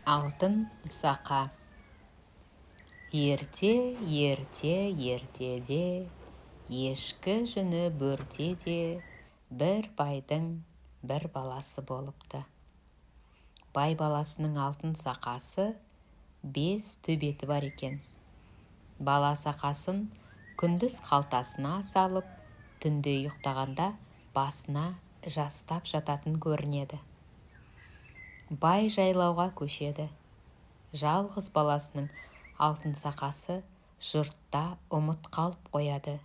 Алтын сақа. Ертеде ешкі жүні бөртеде бір байдың бір баласы болыпты. Бай баласының алтын сақасы 5 төбеті бар екен. Бала сақасын күндіз қалтасына салып, түнде ұйықтағанда басына жастап жататын көрінеді. Бай жайлауға көшеді. Жалғыз баласының алтын сақасы жұртта ұмыт қалып қояды.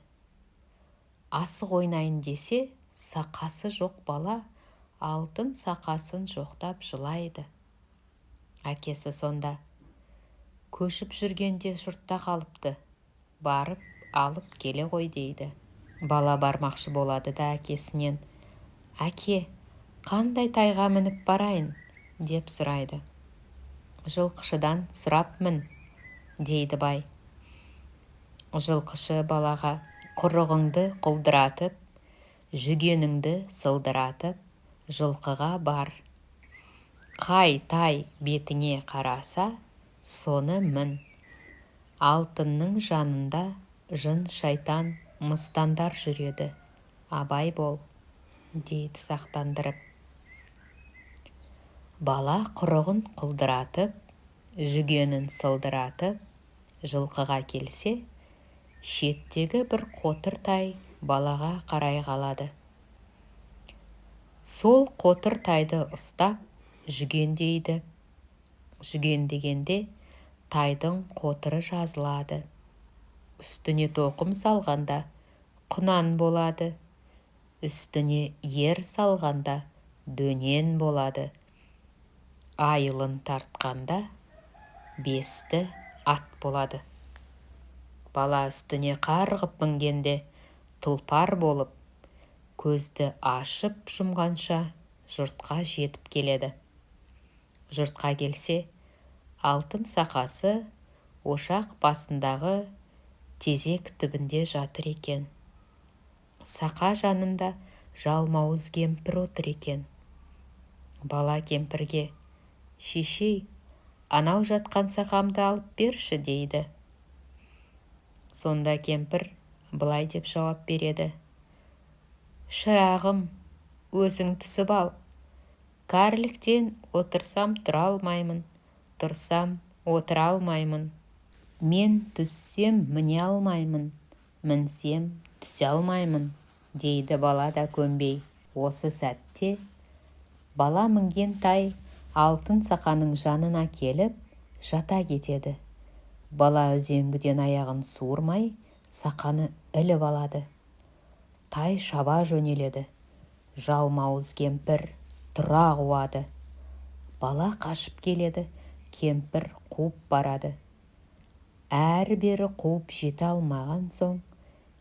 Асық ойнайын десе, сақасы жоқ бала алтын сақасын жоқтап жылайды. Әкесі сонда: көшіп жүргенде жұртта қалыпты, барып алып келе ғой дейді. Бала бармақшы болады да әкесінен: әке, қандай тайға мініп барайын деп сұрайды. Жылқышыдан сұрап мін, дейді бай. Жылқышы балаға: құрығыңды құлдыратып, жүгеніңді сылдыратып, жылқыға бар. Қай тай бетіңе қараса, соны мін. Алтынның жанында жын шайтан мыстандар жүреді. Абай бол, дейді сақтандырып. Бала құрығын құлдыратып, жүгенін сылдыратып, жылқыға келсе, шеттегі бір қотыр тай балаға қарай қалады. Сол қотыр тайды ұстап, жүген дейді. Жүген дегенде тайдың қотыры жазылады. Үстіне тоқым салғанда құнан болады. Үстіне ер салғанда дөнен болады. Айылын тартқанда 5 ат болады. Бала үстіне қарғып мінгенде тұлпар болып, көзді ашып жұмғанша жұртқа жетіп келеді. Жұртқа келсе, алтын сақасы ошақ басындағы тезек түбінде жатыр екен. Сақа жанында жалмауыз кемпір отыр екен. Бала кемпірге: шешей, анау жатқан сақамды алып берші, дейді. Сонда кемпір былай деп жауап береді: шырағым, өзің түсіп ал. Кәріліктен отырсам тұра алмаймын, тұрсам отыра алмаймын. Мен түссем міне алмаймын, мінсем түсе алмаймын, дейді бала да көнбей. Осы сәтте бала мінген тай алтын сақаның жанына келіп жата кетеді. Бала үзеңгіден аяғын суырмай сақаны іліп алады. Тай шаба жөнеледі. Жалмауыз кемпір тұра қуады. Бала қашып келеді, кемпір қуып барады. Әрі-бері қуып жете алмаған соң,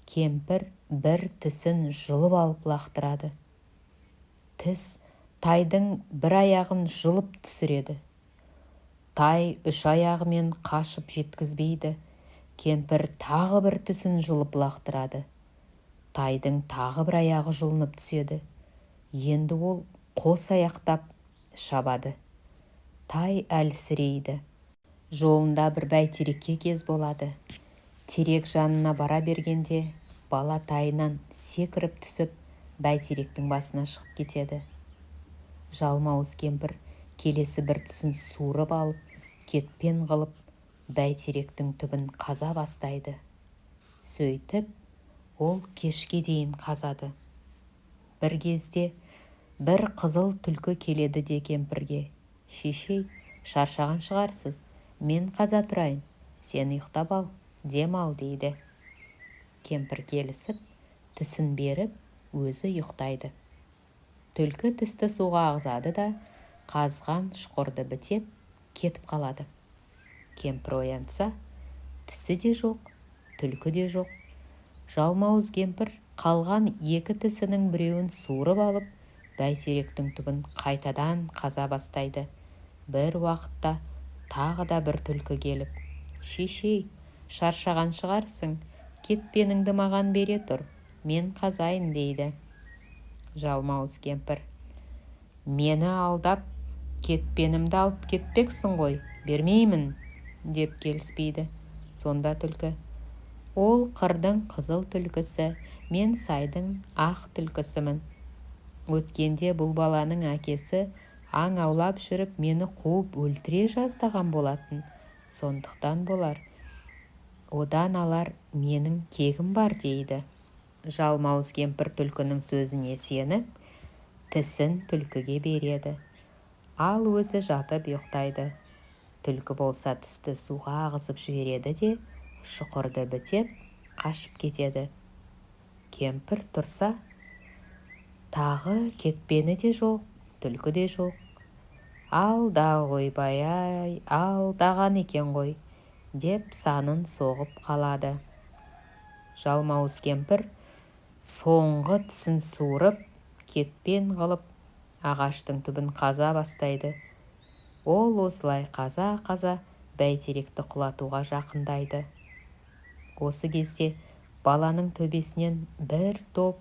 кемпір бір тісін жұлып алып лақтырады. Тіс тайдың бір аяғын жұлып түсіреді. Тай 3 аяғымен қашып жеткізбейді. Кемпір тағы бір тісін жұлып лақтырады. Тайдың тағы бір аяғы жұлынып түседі. Енді ол қос аяқтап шабады. Тай әлсірейді. Жолында бір бәйтерекке кез болады. Терек жанына бара бергенде бала тайынан секіріп түсіп, бәйтеректің басына шығып кетеді. Жалмауыз кемпір келесі бір түсін суырып алып, кетпен қылып, бәйтеректің түбін қаза бастайды. Сөйтіп, ол кешке дейін қазады. Бір кезде бір қызыл түлкі келеді де кемпірге: шешей, шаршаған шығарсыз, мен қаза тұрайын, сен ұйықтап ал, дем ал, дейді. Кемпір келісіп, тісін беріп, өзі ұйықтайды. Түлкі тісті суға ағызады да қазған шұқырды бітеп кетіп қалады. Кемпір оянса, тісі де жоқ, түлкі де жоқ. Жалмауыз кемпір қалған 2 тісінің біреуін суырып алып, бәйтеректің түбін қайтадан қаза бастайды. Бір уақытта тағы да бір түлкі келіп: шешей, шаршаған шығарсың, кетпеніңді маған бере тұр, мен қазайын, дейді. Жалмауыз кемпір: мені алдап Кетпенімді алып кетпексің ғой, бермеймін, деп келіспейді. Сонда түлкі: ол қырдың қызыл түлкісі, мен сайдың ақ түлкісімін. Өткенде бұл баланың әкесі аң аулап жүріп мені қуып өлтіре жаздаған болатын. Сондықтан болар. Одан алар менің кегім бар, дейді. Жалмауыз кемпір түлкінің сөзіне сеніп, тісін түлкіге береді. Ал өзі жатып ұйықтайды. Түлкі болса тісті суға ағызып жібереді де, шұқырды бітеп, қашып кетеді. Кемпір тұрса, тағы кетпені де жоқ, түлкі де жоқ. Алда ойбай-ай, алдаған екен ғой, деп санын соғып қалады. Жалмауыз кемпір соңғы тісін суырып, кетпен қылып, ағаштың түбін қаза бастайды. Ол осылай қаза-қаза бәйтеректі құлатуға жақындайды. Осы кезде баланың төбесінен бір топ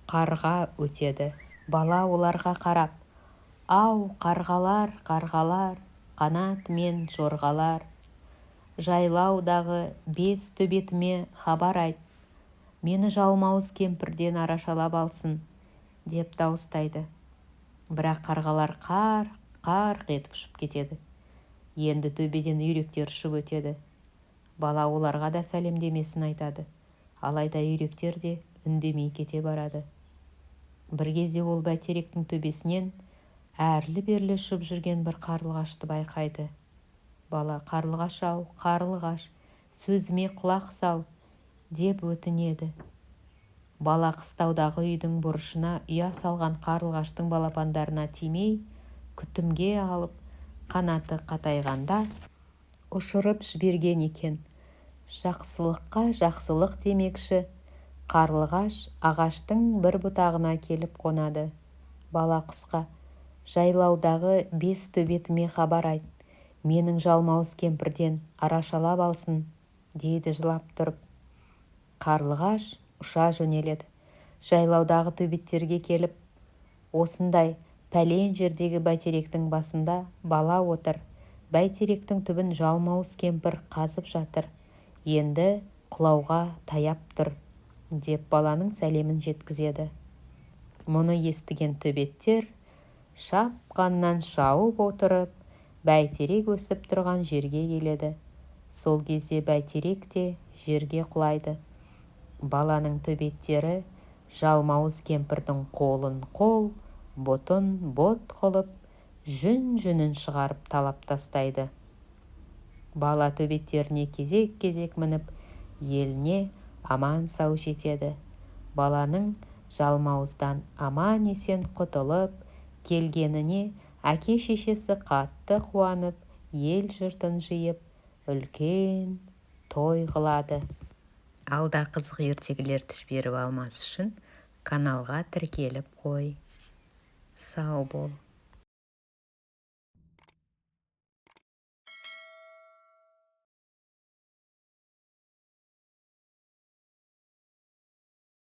қарға өтеді. Бала оларға қарап: ау, қарғалар, қарғалар, қанатымен жорғалар, жайлаудағы бес төбетіме хабар айт, мені жалмауыз кемпірден арашалап алсын, деп дауыстайды. Бірақ қарғалар қарқ етіп ұшып кетеді. Енді төбеден үйректер ұшып өтеді. Бала оларға да сәлемдемесін айтады. Алайда үйректер де үндемей кете барады. Бір кезде ол бәйтеректің төбесінен әрлі-берлі ұшып жүрген бір қарлығашты байқайды. Бала: қарлығаш-ау, қарлығаш, сөзіме құлақ сал, деп өтінеді. Бала қыстаудағы үйдің бұрышына ұя салған қарлығаштың балапандарына тимей, күтімге алып, қанаты қатайғанда ұшырып жіберген екен. Жақсылыққа жақсылық демекші, қарлығаш ағаштың бір бұтағына келіп қонады. Бала құсқа: жайлаудағы бес төбетіме хабар айт, менің жалмауыз кемпірден арашалап алсын, дейді жылап тұрып. Қарлығаш ұша жөнеледі. Жайлаудағы төбеттерге келіп, осындай пәлен жердегі бәйтеректің басында бала отыр. Бәйтеректің түбін жалмауыз кемпір қазып жатыр. Енді құлауға таяп тұр, деп баланың сәлемін жеткізеді. Мұны естіген төбеттер шапқаннан шауып отырып, бәйтерек өсіп тұрған жерге келеді. Сол кезде бәйтерек те жерге құлайды. Баланың төбеттері жалмауыз кемпірдің қолын қол, бұтын бұт қылып, жүн-жүнін шығарып талап тастайды. Бала төбеттеріне кезек-кезек мініп, еліне аман-сау жетеді. Баланың жалмауыздан аман-есен құтылып келгеніне әке-шешесі қатты қуанып, ел-жұртын жиып, үлкен той қылады. Алда қызық ертегілерді жіберіп алмас үшін каналға тіркеліп қой. Сау бол.